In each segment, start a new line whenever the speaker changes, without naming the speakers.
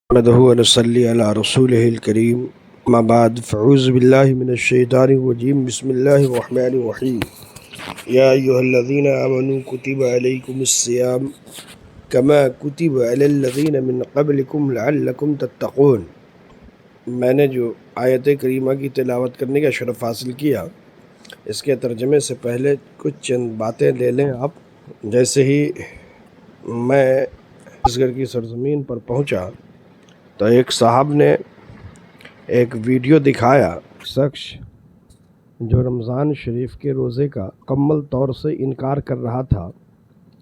نحمده ونصلي على رسوله الكريم اما بعد فاعوذ بالله من الشيطان الرجيم بسم الله الرحمن الرحيم يا أيها الذين آمنوا كتب عليكم الصيام كما كتب على الذين من قبلكم لعلكم تتقون۔ میں نے جو آیت کریمہ کی تلاوت کرنے کا شرف حاصل کیا، اس کے ترجمے سے پہلے کچھ چند باتیں لے لیں آپ۔ جیسے ہی میں چھتیس گڑھ کی سرزمین پر پہنچا تو ایک صاحب نے ایک ویڈیو دکھایا، شخص جو رمضان شریف کے روزے کا مکمل طور سے انکار کر رہا تھا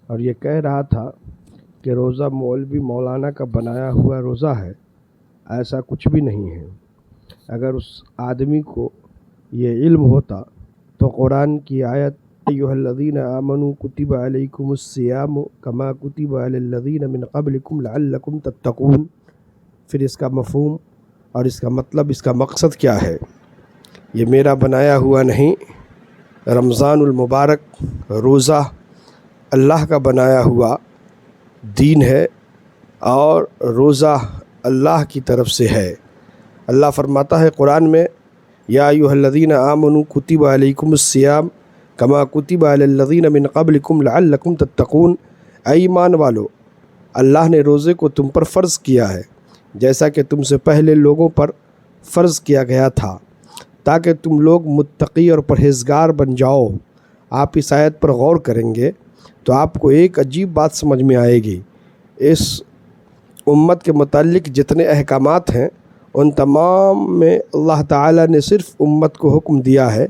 اور یہ کہہ رہا تھا کہ روزہ مولوی مولانا کا بنایا ہوا روزہ ہے، ایسا کچھ بھی نہیں ہے۔ اگر اس آدمی کو یہ علم ہوتا تو قرآن کی آیت ایھا الذین آمنوا کتب علیکم الصیام کما کتب علی الذین من قبلکم لعلکم تتقون، پھر اس کا مفہوم اور اس کا مطلب، اس کا مقصد کیا ہے؟ یہ میرا بنایا ہوا نہیں، رمضان المبارک روزہ اللہ کا بنایا ہوا دین ہے اور روزہ اللہ کی طرف سے ہے۔ اللہ فرماتا ہے قرآن میں، یا ایھا الذین آمنوا کتب علیکم الصیام کما کتب علی الذین من قبلکم لعلکم تتقون، اے ایمان والو، اللہ نے روزے کو تم پر فرض کیا ہے جیسا کہ تم سے پہلے لوگوں پر فرض کیا گیا تھا، تاکہ تم لوگ متقی اور پرہیزگار بن جاؤ۔ آپ اس آیت پر غور کریں گے تو آپ کو ایک عجیب بات سمجھ میں آئے گی۔ اس امت کے متعلق جتنے احکامات ہیں ان تمام میں اللہ تعالیٰ نے صرف امت کو حکم دیا ہے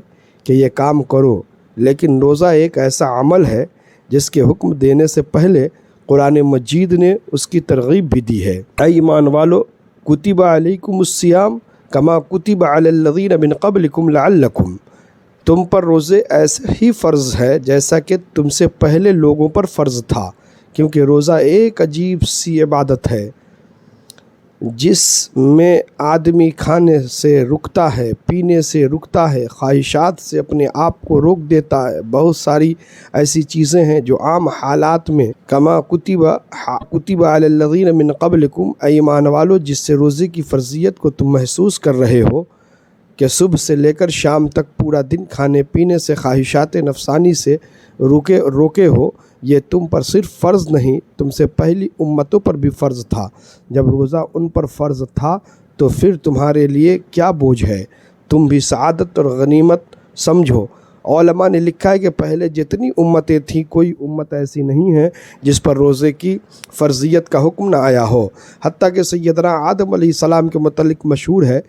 کہ یہ کام کرو، لیکن روزہ ایک ایسا عمل ہے جس کے حکم دینے سے پہلے قرآن مجید نے اس کی ترغیب بھی دی ہے۔ اے ایمان والو، کتب علیکم الصیام کما کتب علی الذین من قبلکم لعلکم، تم پر روزے ایسے ہی فرض ہے جیسا کہ تم سے پہلے لوگوں پر فرض تھا، کیونکہ روزہ ایک عجیب سی عبادت ہے جس میں آدمی کھانے سے رکتا ہے، پینے سے رکتا ہے، خواہشات سے اپنے آپ کو روک دیتا ہے۔ بہت ساری ایسی چیزیں ہیں جو عام حالات میں کما کتب علی الذین من قبلکم، اے ایمان والو، جس سے روزے کی فرضیت کو تم محسوس کر رہے ہو کہ صبح سے لے کر شام تک پورا دن کھانے پینے سے، خواہشات نفسانی سے روکے ہو، یہ تم پر صرف فرض نہیں، تم سے پہلی امتوں پر بھی فرض تھا۔ جب روزہ ان پر فرض تھا تو پھر تمہارے لیے کیا بوجھ ہے؟ تم بھی سعادت اور غنیمت سمجھو۔ علماء نے لکھا ہے کہ پہلے جتنی امتیں تھیں، کوئی امت ایسی نہیں ہے جس پر روزے کی فرضیت کا حکم نہ آیا ہو۔ حتیٰ کہ سیدنا آدم علیہ السلام کے متعلق مشہور ہے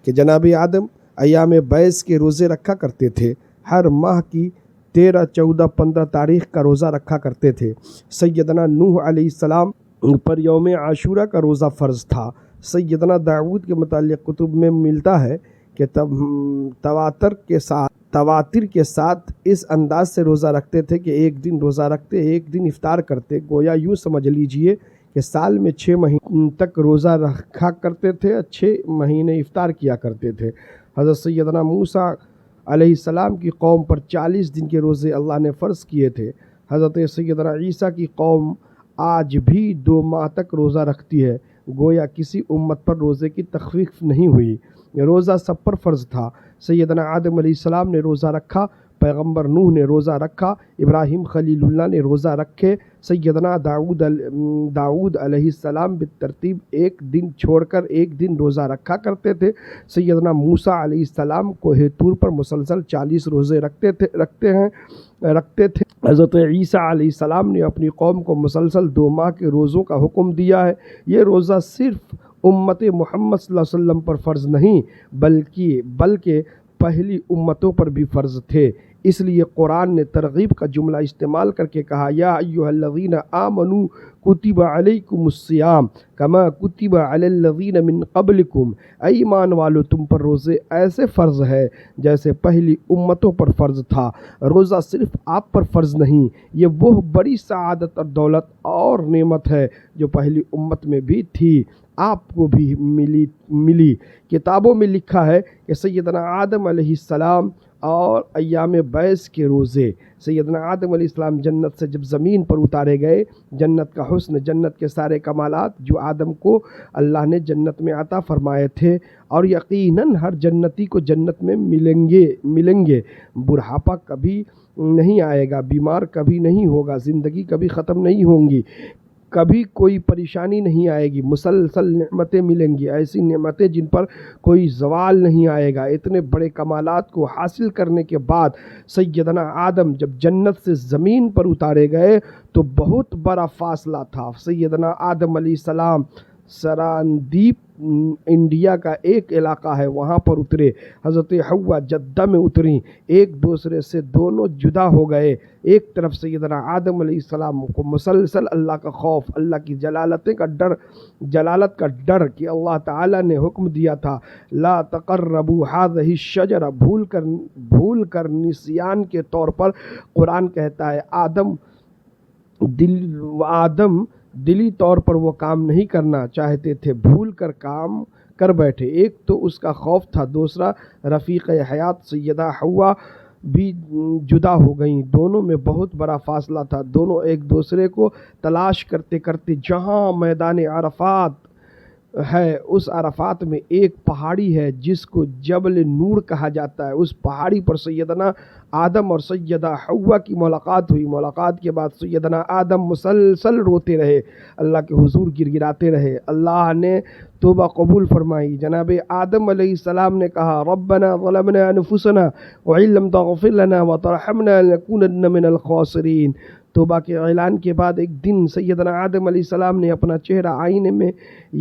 کہ جناب آدم ایام بیض کے روزے رکھا کرتے تھے، ہر ماہ کی 13، 14، 15 تاریخ کا روزہ رکھا کرتے تھے۔ سیدنا نوح علیہ السلام پر یوم عاشورہ کا روزہ فرض تھا۔ سیدنا داؤد کے متعلق کتب میں ملتا ہے کہ تواتر کے ساتھ اس انداز سے روزہ رکھتے تھے کہ ایک دن روزہ رکھتے، ایک دن افطار کرتے، گویا یوں سمجھ لیجئے کہ سال میں 6 مہینے تک روزہ رکھا کرتے تھے، 6 مہینے افطار کیا کرتے تھے۔ حضرت سیدنا موسیٰ علیہ السلام کی قوم پر 40 دن کے روزے اللہ نے فرض کیے تھے۔ حضرت سیدنا عیسیٰ کی قوم آج بھی 2 ماہ تک روزہ رکھتی ہے، گویا کسی امت پر روزے کی تخفیف نہیں ہوئی، روزہ سب پر فرض تھا۔ سیدنا آدم علیہ السلام نے روزہ رکھا، پیغمبر نوح نے روزہ رکھا، ابراہیم خلیل اللہ نے روزہ رکھے، سیدنا داؤد علیہ السلام بالترتیب ایک دن چھوڑ کر ایک دن روزہ رکھا کرتے تھے۔ سیدنا موسیٰ علیہ السلام کوہ طور پر مسلسل 40 روزے رکھتے تھے۔ حضرت عیسیٰ علیہ السلام نے اپنی قوم کو مسلسل 2 ماہ کے روزوں کا حکم دیا ہے۔ یہ روزہ صرف امت محمد صلی اللہ علیہ وسلم پر فرض نہیں بلکہ پہلی امتوں پر بھی فرض تھے۔ اس لیے قرآن نے ترغیب کا جملہ استعمال کر کے کہا، یا ایھا الذین آمنوا کتب علیکم الصیام کما کتب علی الذین من قبلکم، اے ایمان والو، تم پر روزے ایسے فرض ہے جیسے پہلی امتوں پر فرض تھا۔ روزہ صرف آپ پر فرض نہیں، یہ وہ بڑی سعادت اور دولت اور نعمت ہے جو پہلی امت میں بھی تھی، آپ کو بھی ملی۔ کتابوں میں لکھا ہے کہ سیدنا آدم علیہ السلام اور ایام بیس کے روزے۔ سیدنا آدم علیہ السلام جنت سے جب زمین پر اتارے گئے، جنت کا حسن، جنت کے سارے کمالات جو آدم کو اللہ نے جنت میں عطا فرمائے تھے، اور یقیناً ہر جنتی کو جنت میں ملیں گے۔ بڑھاپا کبھی نہیں آئے گا، بیمار کبھی نہیں ہوگا، زندگی کبھی ختم نہیں ہوں گی، کبھی کوئی پریشانی نہیں آئے گی، مسلسل نعمتیں ملیں گی، ایسی نعمتیں جن پر کوئی زوال نہیں آئے گا۔ اتنے بڑے کمالات کو حاصل کرنے کے بعد سیدنا آدم جب جنت سے زمین پر اتارے گئے تو بہت بڑا فاصلہ تھا۔ سیدنا آدم علیہ السلام سراندیپ انڈیا کا ایک علاقہ ہے، وہاں پر اترے۔ حضرت حوا جدہ میں اتریں، ایک دوسرے سے دونوں جدا ہو گئے۔ ایک طرف سیدنا آدم علیہ السلام کو مسلسل اللہ کا خوف، اللہ کی جلالت کا ڈر کہ اللہ تعالیٰ نے حکم دیا تھا لا تقربوا هذه الشجرہ، بھول کر نسیان کے طور پر قرآن کہتا ہے آدم دلی طور پر وہ کام نہیں کرنا چاہتے تھے، بھول کر کام کر بیٹھے۔ ایک تو اس کا خوف تھا، دوسرا رفیق حیات سیدہ حوا بھی جدا ہو گئیں، دونوں میں بہت بڑا فاصلہ تھا۔ دونوں ایک دوسرے کو تلاش کرتے کرتے جہاں میدان عرفات ہے، اس عرفات میں ایک پہاڑی ہے جس کو جبل نور کہا جاتا ہے، اس پہاڑی پر سیدنا آدم اور سیدہ حوا کی ملاقات ہوئی۔ ملاقات کے بعد سیدنا آدم مسلسل روتے رہے، اللہ کے حضور گڑگڑاتے رہے۔ اللہ نے توبہ قبول فرمائی۔ جناب آدم علیہ السلام نے کہا ربنا ظلمنا انفسنا وان لم تغفر لنا وترحمنا لنکونن من الخاسرین۔ توبہ کے اعلان کے بعد ایک دن سیدنا آدم علیہ السلام نے اپنا چہرہ آئینے میں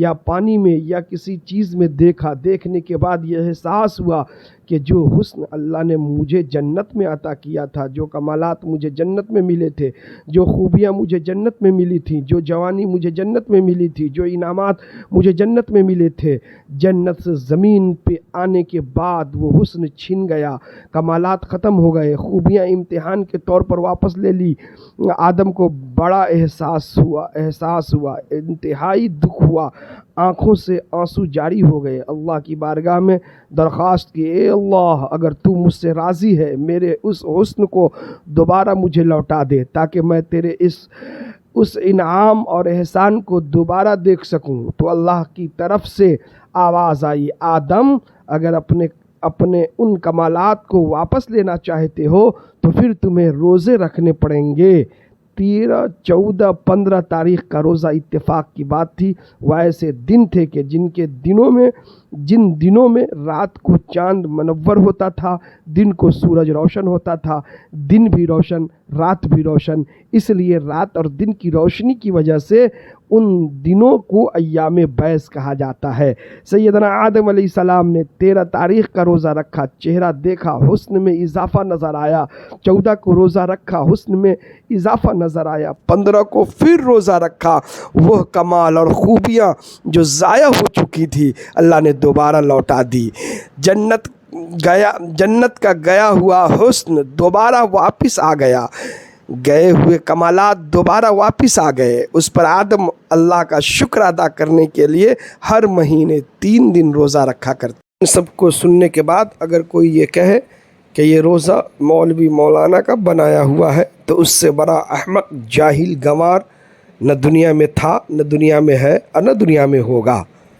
یا پانی میں یا کسی چیز میں دیکھا۔ دیکھنے کے بعد یہ احساس ہوا کہ جو حسن اللہ نے مجھے جنت میں عطا کیا تھا، جو کمالات مجھے جنت میں ملے تھے، جو خوبیاں مجھے جنت میں ملی تھیں، جو جوانی مجھے جنت میں ملی تھی، جو انعامات مجھے جنت میں ملے تھے، جنت سے زمین پہ آنے کے بعد وہ حسن چھن گیا، کمالات ختم ہو گئے، خوبیاں امتحان کے طور پر واپس لے لی۔ آدم کو بڑا احساس ہوا، انتہائی دکھ ہوا، آنکھوں سے آنسو جاری ہو گئے۔ اللہ کی بارگاہ میں درخواست کی اے اللہ، اگر تو مجھ سے راضی ہے میرے اس حسن کو دوبارہ مجھے لوٹا دے تاکہ میں تیرے اس انعام اور احسان کو دوبارہ دیکھ سکوں۔ تو اللہ کی طرف سے آواز آئی آدم، اگر اپنے ان کمالات کو واپس لینا چاہتے ہو تو پھر تمہیں روزے رکھنے پڑیں گے۔ 13، 14، 15 تاریخ کا روزہ اتفاق کی بات تھی۔ وہ ایسے دن تھے کہ جن دنوں میں رات کو چاند منور ہوتا تھا، دن کو سورج روشن ہوتا تھا، دن بھی روشن رات بھی روشن، اس لیے رات اور دن کی روشنی کی وجہ سے ان دنوں کو ایام بیس کہا جاتا ہے۔ سیدنا آدم علیہ السلام نے 13 تاریخ کا روزہ رکھا، چہرہ دیکھا، حسن میں اضافہ نظر آیا۔ 14 کو روزہ رکھا، حسن میں اضافہ نظر آیا۔ 15 کو پھر روزہ رکھا، وہ کمال اور خوبیاں جو ضائع ہو چکی تھی اللہ نے دوبارہ لوٹا دی۔ جنت کا گیا ہوا حسن دوبارہ واپس آ گیا، گئے ہوئے کمالات دوبارہ واپس آ گئے۔ اس پر آدم اللہ کا شکر ادا کرنے کے لیے ہر مہینے 3 دن روزہ رکھا کرتے۔ ان سب کو سننے کے بعد اگر کوئی یہ کہے کہ یہ روزہ مولوی مولانا کا بنایا ہوا ہے تو اس سے بڑا احمق، جاہل، گنوار نہ دنیا میں تھا، نہ دنیا میں ہے اور نہ دنیا میں ہوگا۔